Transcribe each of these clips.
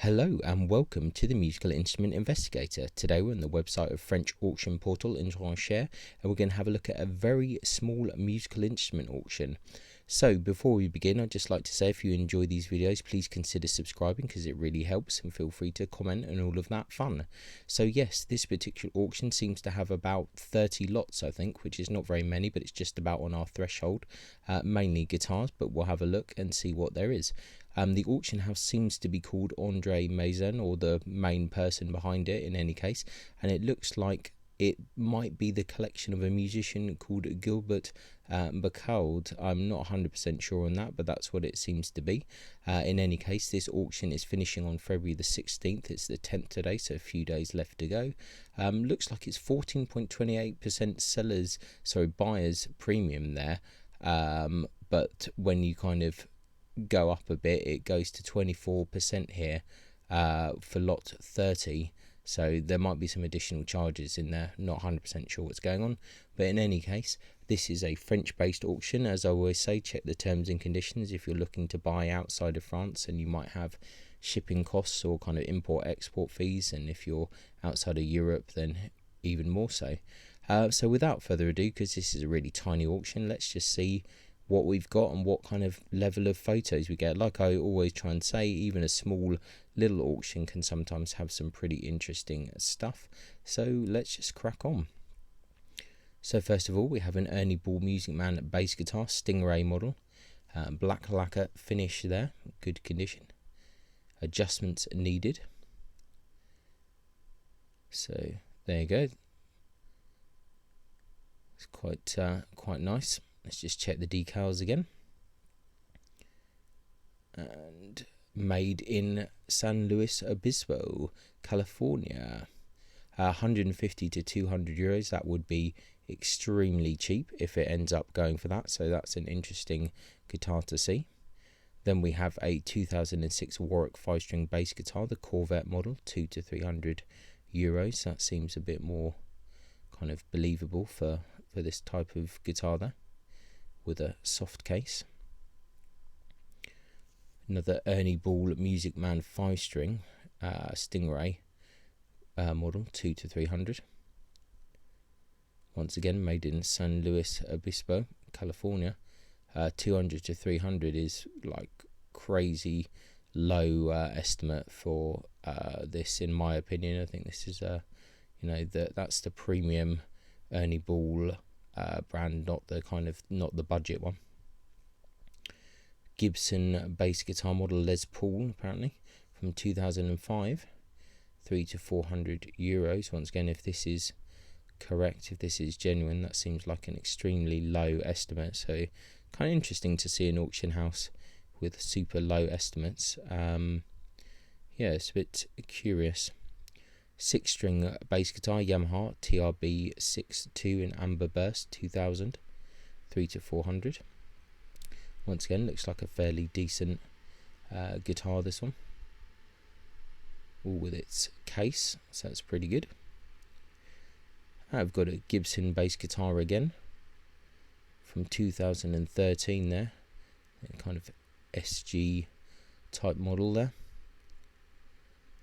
Hello and welcome to the Musical Instrument Investigator. Today we're on the website of French auction portal Share, and we're going to have a look at a very small musical instrument auction. So before we begin, I'd just like to say if you enjoy these videos, please consider subscribing because it really helps, and feel free to comment and all of that fun. So yes, this particular auction seems to have about 30 lots, I think, which is not very many, but it's just about on our threshold. Mainly guitars, but we'll have a look and see what there is. The auction house seems to be called Andre Meyzen, or the main person behind it in any case, and it looks like it might be the collection of a musician called Gilbert Bacaud. I'm not 100% sure on that, but that's what it seems to be. In any case, this auction is finishing on February the 16th. It's the 10th today, so a few days left to go. Looks like it's 14.28% buyers premium there, but when you kind of go up a bit, it goes to 24% here for lot 30, so there might be some additional charges in there. Not 100% sure what's going on, but in any case, this is a French based auction. As I always say, check the terms and conditions if you're looking to buy outside of France, and you might have shipping costs or kind of import export fees, and if you're outside of Europe then even more so. So without further ado, because this is a really tiny auction, let's just see what we've got and what kind of level of photos we get. Like I always try and say, even a small little auction can sometimes have some pretty interesting stuff. So let's just crack on. So first of all, we have an Ernie Ball Music Man bass guitar, Stingray model, black lacquer finish there, good condition, adjustments needed. So there you go, it's quite nice. Let's just check the decals again. And made in San Luis Obispo, California. 150 to 200 euros. That would be extremely cheap if it ends up going for that. So that's an interesting guitar to see. Then we have a 2006 Warwick 5-string bass guitar, the Corvette model, 200 to 300 euros. That seems a bit more kind of believable for this type of guitar there, with a soft case. Another Ernie Ball Music Man 5-string Stingray model, 200 to 300. Once again, made in San Luis Obispo, California. 200 to 300 is like crazy low estimate for this, in my opinion. I think this is that's the premium Ernie Ball brand, not the budget one. Gibson bass guitar model Les Paul, apparently from 2005, 300 to 400 euros. Once again, if this is correct, if this is genuine, that seems like an extremely low estimate. So kind of interesting to see an auction house with super low estimates. It's a bit curious. 6-string bass guitar, Yamaha TRB 62 in Amber Burst 2000, 300 to 400. Once again, looks like a fairly decent guitar, this one, all with its case, so that's pretty good. I've got a Gibson bass guitar again from 2013 there, kind of SG type model there,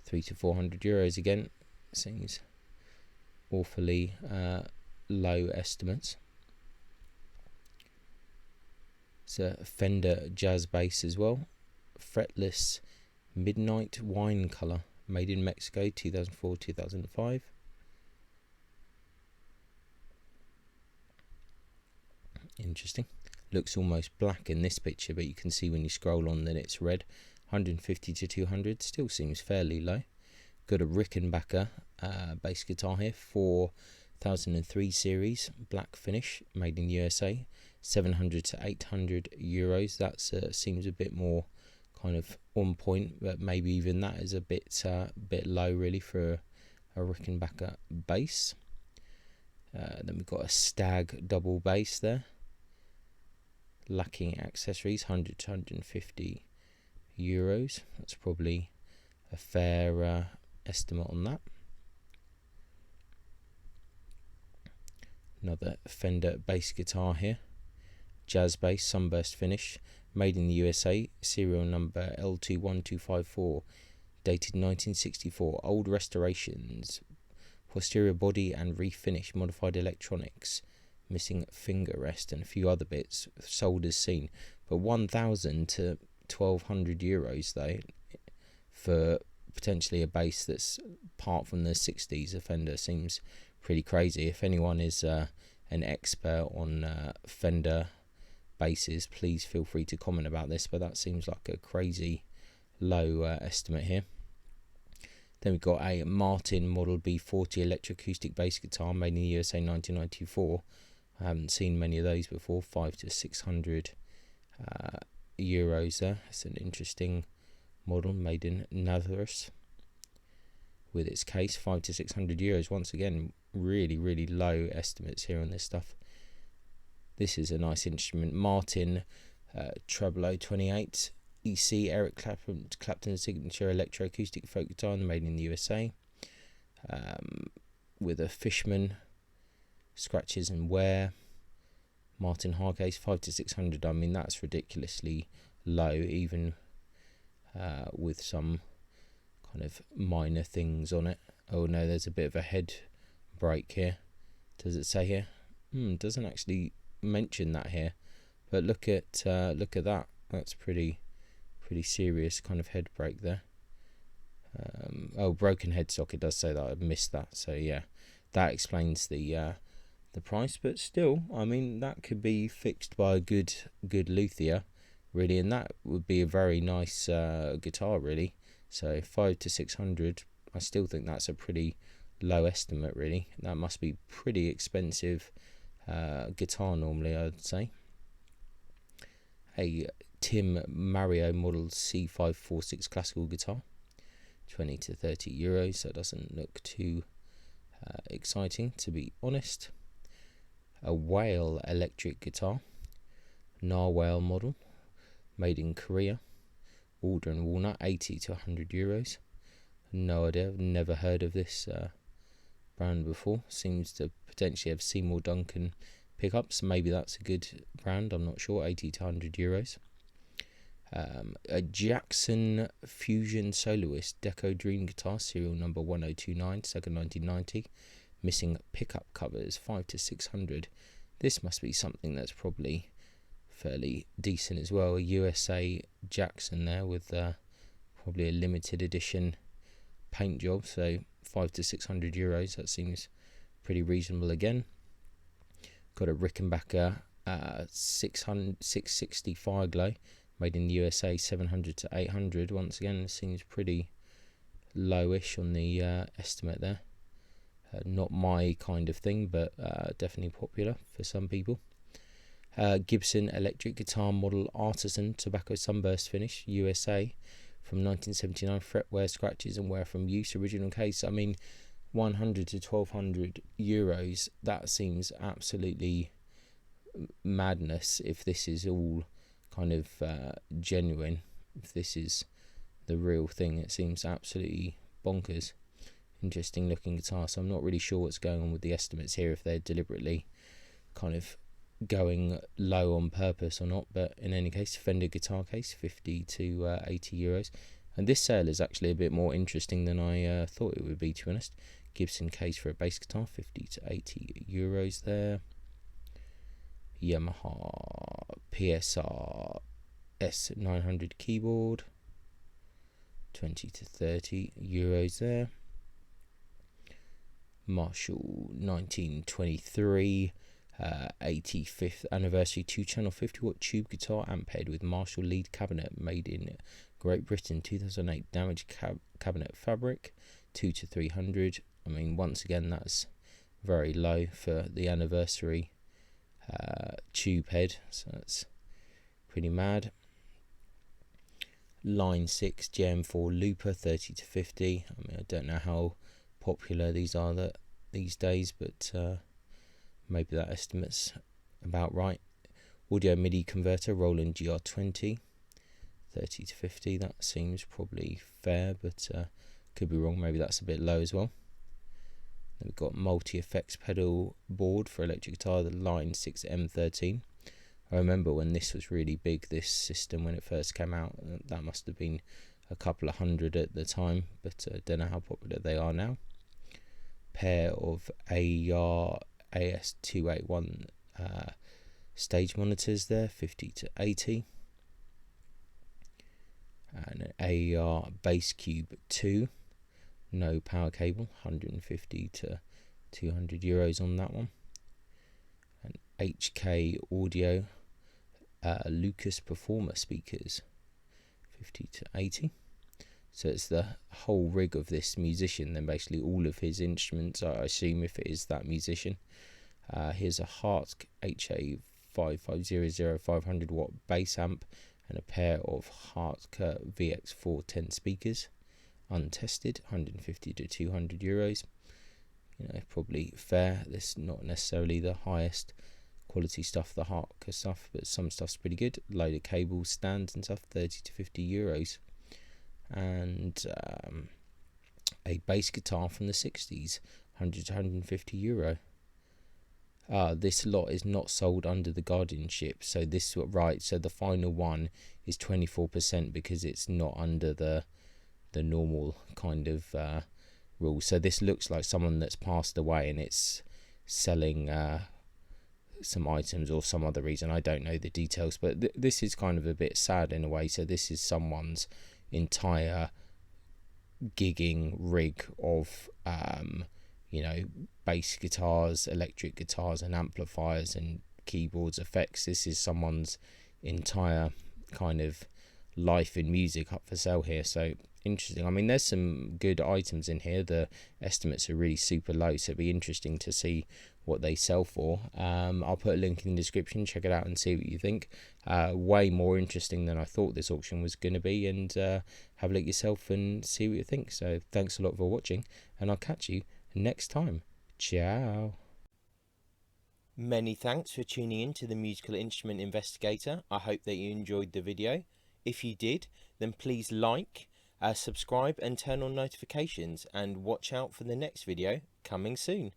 300 to 400 euros again. Seems awfully low estimates. It's a Fender jazz bass as well, fretless midnight wine color, made in Mexico, 2004 2005. Interesting. Looks almost black in this picture, but you can see when you scroll on that it's red. 150 to 200 still seems fairly low. Got a Rickenbacker bass guitar here, 4003 series, black finish, made in USA, 700 to 800 euros. That seems a bit more kind of on point, but maybe even that is a bit low really for a Rickenbacker bass. Then we've got a Stag double bass there, lacking accessories, 100 to 150 euros. That's probably a fair estimate on that. Another Fender bass guitar here, jazz bass, sunburst finish, made in the USA, serial number L21254 dated 1964. Old restorations, posterior body and refinish, modified electronics, missing finger rest and a few other bits, sold as seen. But 1,000 to 1,200 euros though, for potentially a bass that's apart from the 60s Fender, seems pretty crazy. If anyone is an expert on Fender basses, please feel free to comment about this, but that seems like a crazy low estimate here. Then we've got a Martin Model B40 electroacoustic bass guitar made in the USA 1994. I haven't seen many of those before. 500 to 600 euros there. It's an interesting model made in Netherlands with its case. 500 to 600 euros. Once again, really low estimates here on this stuff. This is a nice instrument. Martin Trebolo 28 EC, Eric Clapton's signature electroacoustic folk guitar made in the USA, with a Fishman, scratches and wear. Martin hardcase, 500 to 600. I mean, that's ridiculously low, even with some kind of minor things on it. Oh no, there's a bit of a head break here. Does it say here? Doesn't actually mention that here, but look at that. That's pretty serious kind of head break there. Oh, broken head socket does say that. I missed that. So yeah, that explains the price. But still, I mean, that could be fixed by a good luthier, really, and that would be a very nice guitar, really. So 500 to 600. I still think that's a pretty low estimate, really. That must be pretty expensive guitar normally, I'd say. A Tim Mario Model C546 classical guitar, 20 to 30 euros. So it doesn't look too exciting, to be honest. A Whale electric guitar, Narwhal model, made in Korea, Alder and Walnut, 80 to 100 euros. No idea, I've never heard of this brand before. Seems to potentially have Seymour Duncan pickups. Maybe that's a good brand, I'm not sure. 80 to 100 euros. A Jackson Fusion Soloist Deco Dream guitar, serial number 1029, second 1990, missing pickup covers, 500 to 600. This must be something that's probably fairly decent as well. A USA Jackson there with probably a limited edition paint job, so 500 to 600 euros. That seems pretty reasonable again. Got a Rickenbacker 660 Fireglow, made in the USA, 700 to 800. Once again, it seems pretty lowish on the estimate there. Not my kind of thing, but definitely popular for some people. Gibson electric guitar model Artisan tobacco sunburst finish, USA, from 1979. Fretwear, scratches and wear from use. Original case. I mean, 100 to 1,200 euros. That seems absolutely madness if this is all kind of genuine. If this is the real thing, it seems absolutely bonkers. Interesting looking guitar. So I'm not really sure what's going on with the estimates here, if they're deliberately kind of going low on purpose or not. But in any case, Fender guitar case, 50 to 80 euros. And this sale is actually a bit more interesting than I thought it would be, to be honest. Gibson case for a bass guitar, 50 to 80 euros there. Yamaha PSR S900 keyboard, 20 to 30 euros there. Marshall 1923 85th anniversary 2-channel 50-watt tube guitar, amp head with Marshall lead cabinet, made in Great Britain, 2008. Damaged cabinet fabric, 200 to 300. I mean, once again, that's very low for the anniversary tube head, so that's pretty mad. Line 6 JM4 Looper, 30 to 50. I mean, I don't know how popular these are these days, but maybe that estimate's about right. Audio MIDI converter Roland GR20, 30 to 50. That seems probably fair, but could be wrong. Maybe that's a bit low as well. Then we've got multi-effects pedal board for electric guitar, the Line 6 M13. I remember when this was really big, this system, when it first came out. That must have been a couple of hundred at the time, but don't know how popular they are now. Pair of AER AS281 stage monitors there, 50 to 80. And an AER Bass Cube 2, no power cable, 150 to 200 euros on that one. And HK Audio Lucas Performer speakers, 50 to 80. So it's the whole rig of this musician, then basically all of his instruments, I assume, if it is that musician. Here's a Hartke HA5500 500 watt bass amp and a pair of Hartke VX410 speakers, untested, 150 to 200 euros. You know, probably fair. This is not necessarily the highest quality stuff, the Hartke stuff, but some stuff's pretty good. Load of cables, stands and stuff, 30 to 50 euros. And a bass guitar from the 60s, 100 to 150 euro. This lot is not sold under the guardianship, so this right. So the final one is 24% because it's not under the normal kind of rule. So this looks like someone that's passed away and it's selling some items or some other reason. I don't know the details, but this is kind of a bit sad in a way. So this is someone's entire gigging rig of you know, bass guitars, electric guitars and amplifiers and keyboards, effects. This is someone's entire kind of life in music up for sale here. So interesting. I mean, there's some good items in here. The estimates are really super low, so it'd be interesting to see what they sell for. I'll put a link in the description. Check it out and see what you think. Way more interesting than I thought this auction was going to be, and have a look yourself and see what you think. So thanks a lot for watching, and I'll catch you next time. Ciao. Many thanks for tuning in to the Musical Instrument Investigator. I hope that you enjoyed the video. If you did, then please like, subscribe and turn on notifications, and watch out for the next video coming soon.